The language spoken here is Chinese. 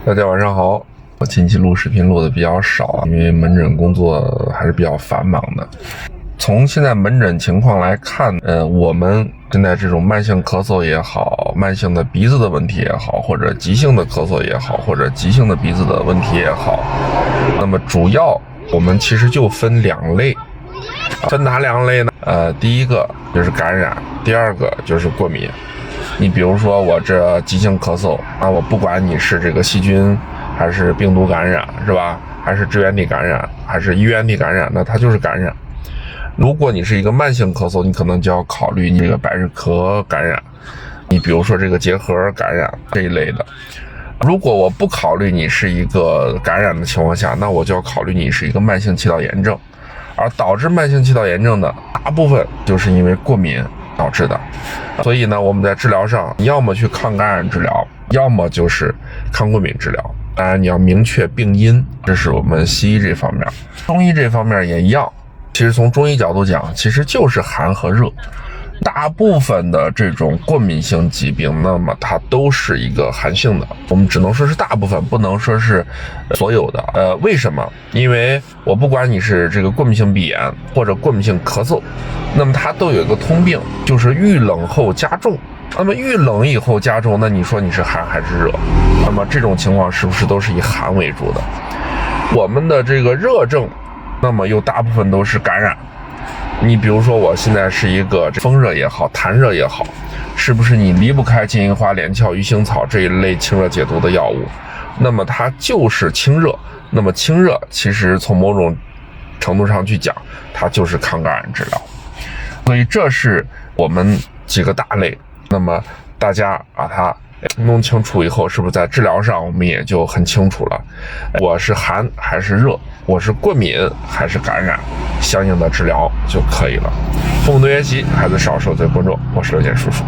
大家晚上好，我近期录视频录的比较少，因为门诊工作还是比较繁忙的。从现在门诊情况来看，我们现在这种慢性咳嗽也好，慢性的鼻子的问题也好，或者急性的咳嗽也好，或者急性的鼻子的问题也好，那么主要我们其实就分两类，分哪两类呢？第一个就是感染，第二个就是过敏。你比如说我这急性咳嗽啊，我不管你是这个细菌还是病毒感染，是吧？还是支原体感染，还是衣原体感染，那它就是感染。如果你是一个慢性咳嗽，你可能就要考虑你这个百日咳感染，你比如说这个结核感染这一类的。如果我不考虑你是一个感染的情况下，那我就要考虑你是一个慢性气道炎症，而导致慢性气道炎症的大部分就是因为过敏导致的。所以呢，我们在治疗上要么去抗感染治疗，要么就是抗过敏治疗。当然你要明确病因，这是我们西医这方面。中医这方面也一样，其实从中医角度讲，其实就是寒和热。大部分的这种过敏性疾病，那么它都是一个寒性的，我们只能说是大部分，不能说是所有的。为什么？因为我不管你是这个过敏性鼻炎或者过敏性咳嗽，那么它都有一个通病，就是遇冷后加重。那么遇冷以后加重，那你说你是寒还是热？那么这种情况是不是都是以寒为主的？我们的这个热症，那么又大部分都是感染。你比如说我现在是一个风热也好，痰热也好，是不是你离不开金银花、连翘、鱼腥草这一类清热解毒的药物？那么它就是清热。那么清热其实从某种程度上去讲，它就是抗感染治疗。所以这是我们几个大类。那么大家把它弄清楚以后，是不是在治疗上我们也就很清楚了？我是寒还是热？我是过敏还是感染？相应的治疗就可以了。父母多学习，孩子少受罪过重。我是刘健叔叔。